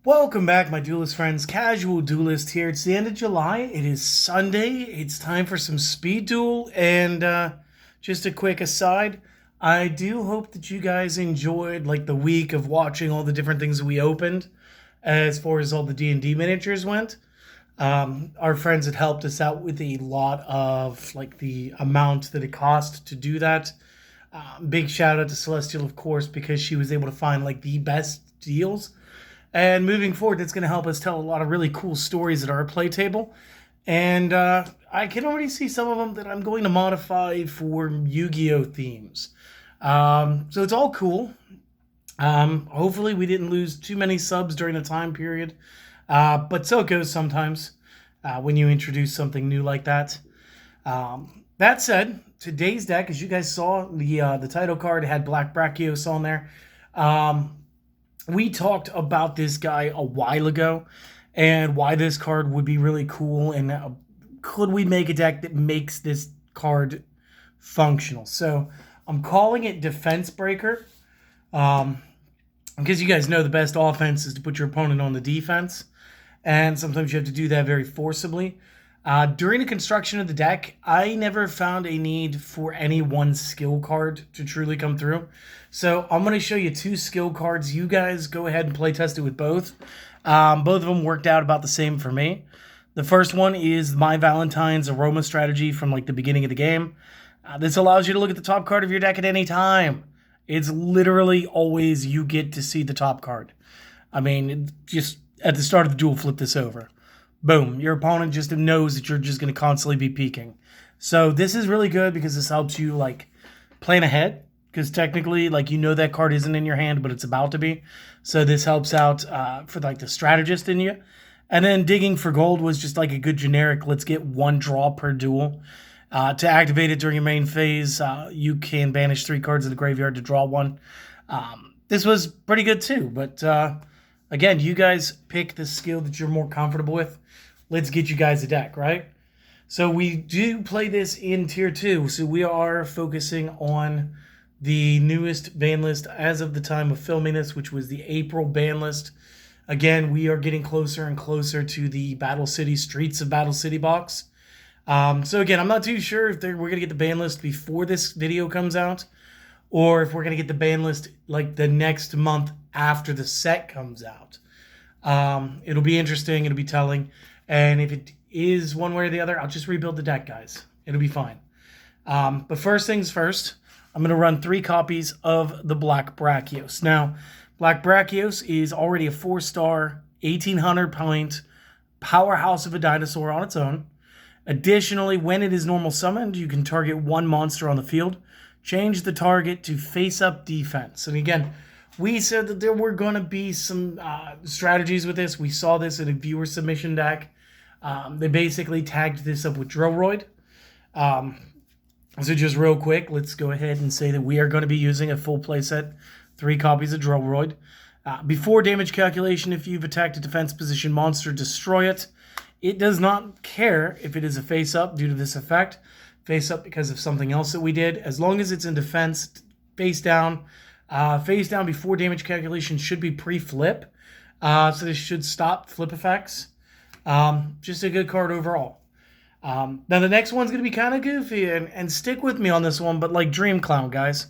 Welcome back, my duelist friends. Casual Duelist here. It's the end of July. It is Sunday. It's time for some speed duel. And just a quick aside, I do hope that you guys enjoyed like the week of watching all the different things that we opened as far as all the D&D miniatures went. Our friends had helped us out with a lot of like the amount that it cost to do that. Big shout out to Celestial, of course, because she was able to find like the best deals. And moving forward, that's going to help us tell a lot of really cool stories at our play table. And I can already see some of them that I'm going to modify for Yu-Gi-Oh! Themes. So it's all cool. Hopefully we didn't lose too many subs during the time period. But so it goes sometimes when you introduce something new like that. That said, today's deck, as you guys saw, the title card had Black Brachios on there. We talked about this guy a while ago and why this card would be really cool and could we make a deck that makes this card functional. So I'm calling it Defense Breaker because you guys know the best offense is to put your opponent on the defense, and sometimes you have to do that very forcibly. During the construction of the deck, I never found a need for any one skill card to truly come through. So I'm going to show you two skill cards. You guys go ahead and play test it with both. Both of them worked out about the same for me. The first one is My Valentine's Aroma Strategy from like the beginning of the game. This allows you to look at the top card of your deck at any time. It's literally always you get to see the top card. I mean, just at the start of the duel, flip this over. Boom, your opponent just knows that you're just going to constantly be peeking. So this is really good because this helps you like plan ahead, because technically like you know that card isn't in your hand, but it's about to be. So this helps out for like the strategist in you. And then Digging for Gold was just like a good generic, let's get one draw per duel. To activate it during your main phase, you can banish 3 cards in the graveyard to draw one. This was pretty good too, but again, you guys pick the skill that you're more comfortable with. Let's get you guys a deck, right? So we do play this in Tier 2. So we are focusing on the newest ban list as of the time of filming this, which was the April ban list. Again, we are getting closer and closer to the Battle City Streets of Battle City box. So again, I'm not too sure if we're going to get the ban list before this video comes out, or if we're going to get the ban list like the next month after the set comes out. It'll be interesting. It'll be telling. And if it is one way or the other, I'll just rebuild the deck, guys. It'll be fine. But first things first, I'm going to run 3 copies of the Black Brachios. Now, Black Brachios is already a 4-star, 1,800 point powerhouse of a dinosaur on its own. Additionally, when it is normal summoned, you can target 1 monster on the field. Change the target to face-up defense. And again, we said that there were going to be some strategies with this. We saw this in a viewer submission deck. They basically tagged this up with Drillroid. So just real quick, let's go ahead and say that we are going to be using a full playset, 3 copies of Drillroid. Before damage calculation, if you've attacked a defense position monster, destroy it. It does not care if it is a face-up due to this effect. Face-up because of something else that we did. As long as it's in defense, face down. Face down before damage calculation should be pre-flip. So this should stop flip effects. Just a good card overall. Now the next one's going to be kind of goofy, and stick with me on this one, but like Dream Clown, guys.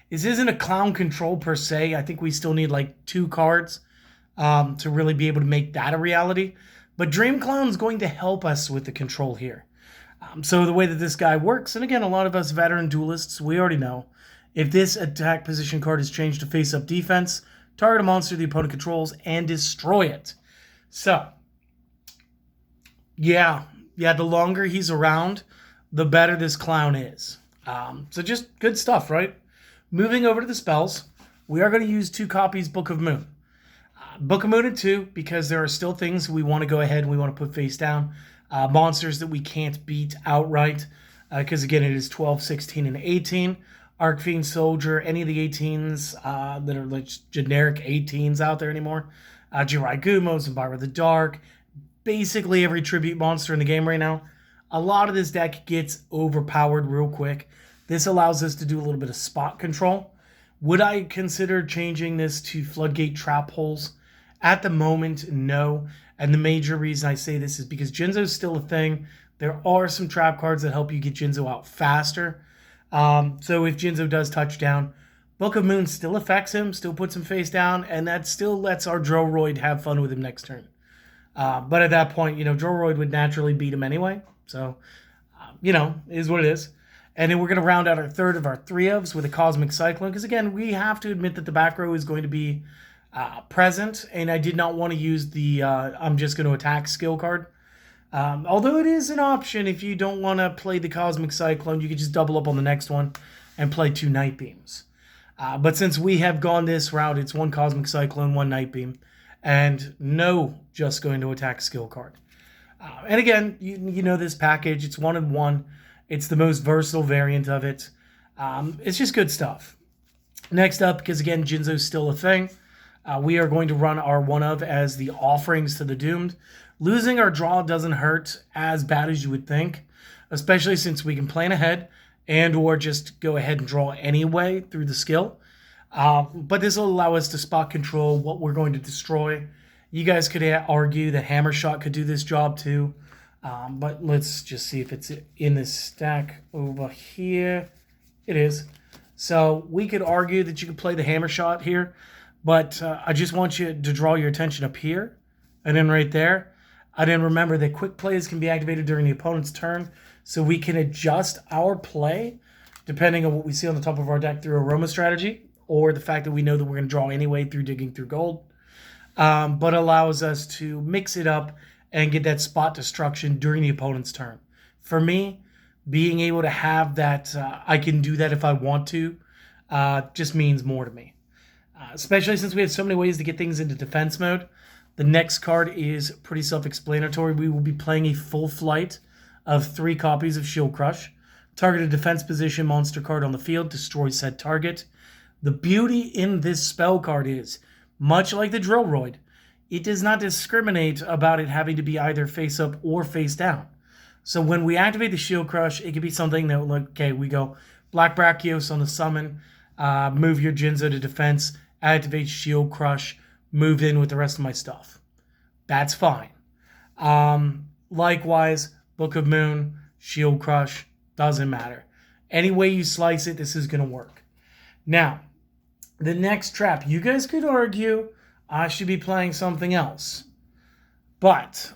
This isn't a clown control per se. I think we still need like 2 cards to really be able to make that a reality. But Dream Clown's going to help us with the control here. So the way that this guy works, and again, a lot of us veteran duelists, we already know, if this attack position card is changed to face-up defense, target a monster the opponent controls and destroy it. So, yeah, the longer he's around, the better this clown is. So just good stuff, right? Moving over to the spells, we are going to use 2 copies Book of Moon. Book of Moon at 2, because there are still things we want to go ahead and we want to put face down. Monsters that we can't beat outright, because again, it is 12, 16, and 18. Arcfiend Soldier, any of the 18s that are like generic 18s out there anymore. Jirai Gumo, Zambara the Dark, basically every tribute monster in the game right now. A lot of this deck gets overpowered real quick. This allows us to do a little bit of spot control. Would I consider changing this to Floodgate Trap Holes At the moment, no. And the major reason I say this is because Jinzo's still a thing. There are some trap cards that help you get Jinzo out faster. So if Jinzo does touch down, Book of Moon still affects him, still puts him face down, and that still lets our Droroid have fun with him next turn. But at that point, Droroid would naturally beat him anyway. So, is what it is. And then we're going to round out our third of our 3-ofs with a Cosmic Cyclone. Because again, we have to admit that the back row is going to be present. And I did not want to use the I'm just going to attack skill card. Although it is an option if you don't want to play the Cosmic Cyclone, you could just double up on the next one and play 2 Night Beams. But since we have gone this route, it's 1 Cosmic Cyclone, 1 Night Beam, and no just going to attack skill card. And again, you know this package, it's 1-in-1. It's the most versatile variant of it. It's just good stuff. Next up, because again, Jinzo's still a thing, we are going to run our 1-of as the Offerings to the Doomed. Losing our draw doesn't hurt as bad as you would think, especially since we can plan ahead and or just go ahead and draw anyway through the skill. But this will allow us to spot control what we're going to destroy. You guys could argue that Hammer Shot could do this job too. But let's just see if it's in this stack over here. It is. So we could argue that you could play the Hammer Shot here. But I just want you to draw your attention up here. And then right there. And then remember that quick plays can be activated during the opponent's turn. So we can adjust our play depending on what we see on the top of our deck through Aroma Strategy. Or the fact that we know that we're going to draw anyway through Digging Through Gold. But allows us to mix it up and get that spot destruction during the opponent's turn. For me, being able to have that, I can do that if I want to, just means more to me. Especially since we have so many ways to get things into defense mode. The next card is pretty self-explanatory. We will be playing a full flight of 3 copies of Shield Crush. Target a defense position monster card on the field, destroy said target. The beauty in this spell card is, much like the Drillroid, it does not discriminate about it having to be either face up or face down. So when we activate the Shield Crush, it could be something that, like, okay, we go Black Brachios on the summon, move your Jinzo to defense, activate Shield Crush, move in with the rest of my stuff. That's fine. Likewise, Book of Moon, Shield Crush, doesn't matter. Any way you slice it, this is going to work. Now, the next trap, you guys could argue I should be playing something else. But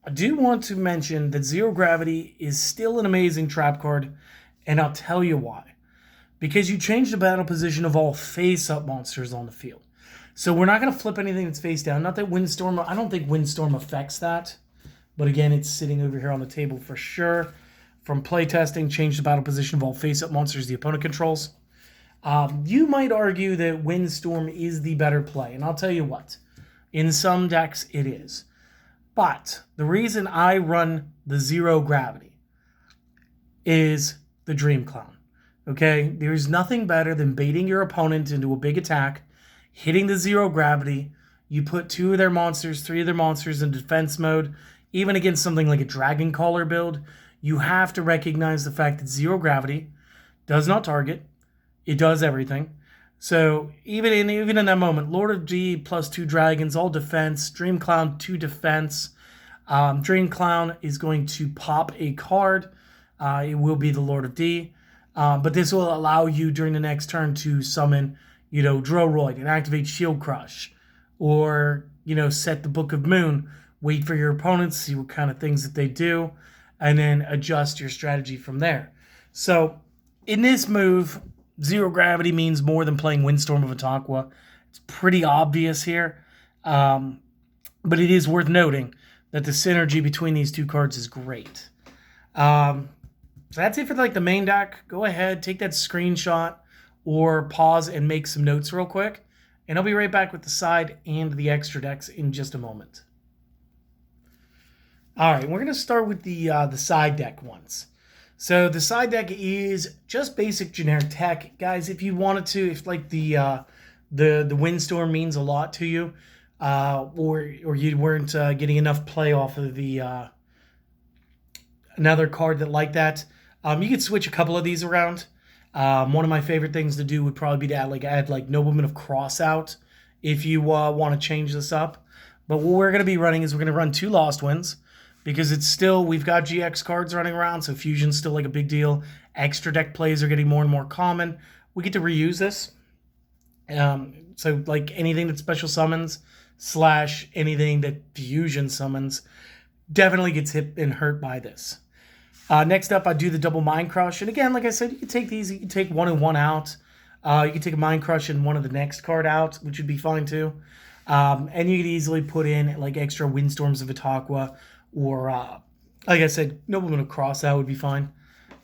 I do want to mention that Zero Gravity is still an amazing trap card, and I'll tell you why. Because you change the battle position of all face-up monsters on the field. So we're not going to flip anything that's face down. Not that Windstorm, I don't think Windstorm affects that. But again, it's sitting over here on the table for sure. From playtesting, change the battle position of all face-up monsters the opponent controls. You might argue that Windstorm is the better play. And I'll tell you what. In some decks, it is. But the reason I run the Zero Gravity is the Dream Clown. Okay? There's nothing better than baiting your opponent into a big attack, hitting the Zero Gravity. You put 2 of their monsters, 3 of their monsters in defense mode. Even against something like a Dragon Caller build, you have to recognize the fact that Zero Gravity does not target. It does everything. So even in that moment, Lord of D plus 2 dragons, all defense. Dream Clown, 2 defense. Dream Clown is going to pop a card. It will be the Lord of D. But this will allow you during the next turn to summon, Droroid and activate Shield Crush. Or, set the Book of Moon. Wait for your opponents, see what kind of things that they do, and then adjust your strategy from there. So in this move, Zero Gravity means more than playing Windstorm of Ataqua. It's pretty obvious here. But it is worth noting that the synergy between these 2 cards is great. So that's it for the main deck. Go ahead, take that screenshot or pause and make some notes real quick. And I'll be right back with the side and the extra decks in just a moment. All right, we're going to start with the side deck ones. So the side deck is just basic generic tech. Guys, if you wanted to, if the Windstorm means a lot to you, or you weren't getting enough play off of the another card that, you could switch a couple of these around. One of my favorite things to do would probably be to add Nobleman of Crossout if you want to change this up. But what we're going to be running is we're going to run 2 Lost Winds because it's still, we've got GX cards running around, so Fusion's still like a big deal. Extra deck plays are getting more and more common. We get to reuse this. So like anything that special summons / anything that Fusion summons definitely gets hit and hurt by this. Next up, I do the double Mind Crush. And again, like I said, you can take these. You can take 1 and 1 out. You can take a Mind Crush and one of the next card out, which would be fine too. And you could easily put in like extra Windstorms of Itaqua or, like I said, Nobleman of Crossout would be fine.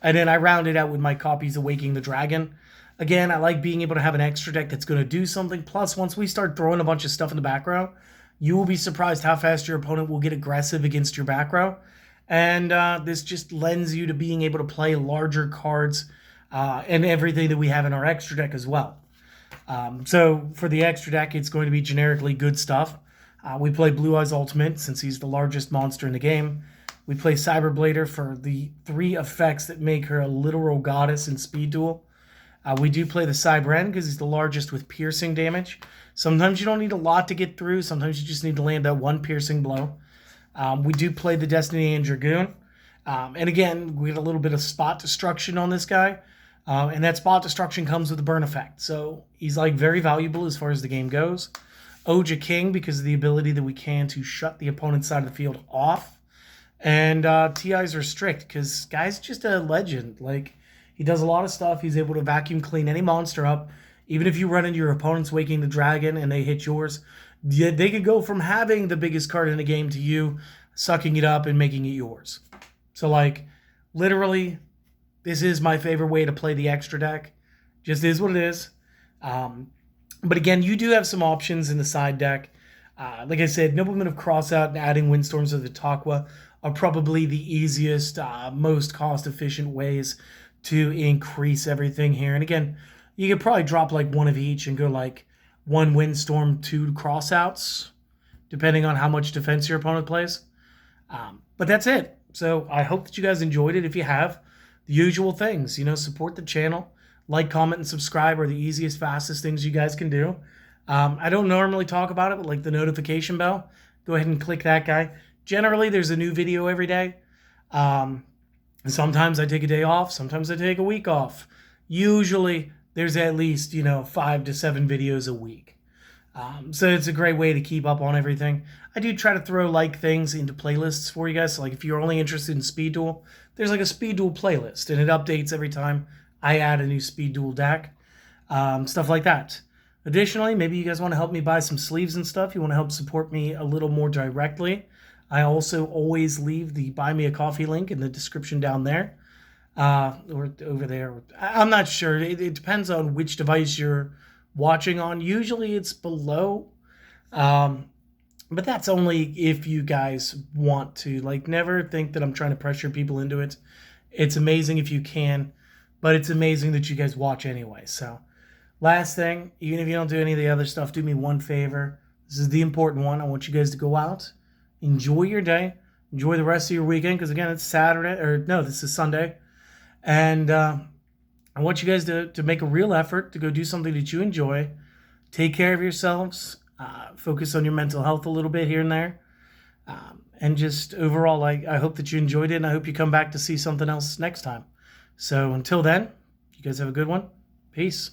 And then I round it out with my copies of Waking the Dragon. Again, I like being able to have an extra deck that's going to do something. Plus, once we start throwing a bunch of stuff in the back row, you will be surprised how fast your opponent will get aggressive against your back row. And this just lends you to being able to play larger cards and everything that we have in our extra deck as well. So for the extra deck, it's going to be generically good stuff. We play Blue Eyes Ultimate since he's the largest monster in the game. We play Cyberblader for the 3 effects that make her a literal goddess in Speed Duel. We do play the Cybren because he's the largest with piercing damage. Sometimes you don't need a lot to get through. Sometimes you just need to land that 1 piercing blow. We do play the Destiny and Dragoon. And again, we get a little bit of spot destruction on this guy. And that spot destruction comes with a burn effect. So he's like very valuable as far as the game goes. Oja King because of the ability that we can to shut the opponent's side of the field off. And TI's Restrict because guy's just a legend. Like, he does a lot of stuff. He's able to vacuum clean any monster up. Even if you run into your opponent's Waking the Dragon and they hit yours, they could go from having the biggest card in the game to you sucking it up and making it yours. So, like, literally, this is my favorite way to play the extra deck. Just is what it is. But again, you do have some options in the side deck. Like I said, Nobleman of Crossout and adding Windstorms of Itaqua are probably the easiest, most cost-efficient ways to increase everything here. And again, you could probably drop like 1 of each and go like 1 Windstorm, 2 Crossouts, depending on how much defense your opponent plays. But that's it. So I hope that you guys enjoyed it. If you have, the usual things, support the channel. Like, comment, and subscribe are the easiest, fastest things you guys can do. I don't normally talk about it, but like the notification bell, go ahead and click that guy. Generally, there's a new video every day. Sometimes I take a day off. Sometimes I take a week off. Usually, there's at least, 5 to 7 videos a week. So it's a great way to keep up on everything. I do try to throw like things into playlists for you guys. So like if you're only interested in Speed Duel, there's like a Speed Duel playlist and it updates every time I add a new Speed Duel deck. Stuff like that. Additionally, maybe you guys want to help me buy some sleeves and stuff. You want to help support me a little more directly. I also always leave the Buy Me a Coffee link in the description down there. Or over there. I'm not sure. It depends on which device you're watching on. Usually it's below. But that's only if you guys want to. Like, never think that I'm trying to pressure people into it. It's amazing if you can, but it's amazing that you guys watch anyway. So, last thing, even if you don't do any of the other stuff, do me one favor. This is the important one. I want you guys to go out, enjoy your day, enjoy the rest of your weekend, because again, it's Saturday, or no, this is Sunday. And I want you guys to make a real effort to go do something that you enjoy. Take care of yourselves. Focus on your mental health a little bit here and there. And just overall, I hope that you enjoyed it, and I hope you come back to see something else next time. So until then, you guys have a good one. Peace.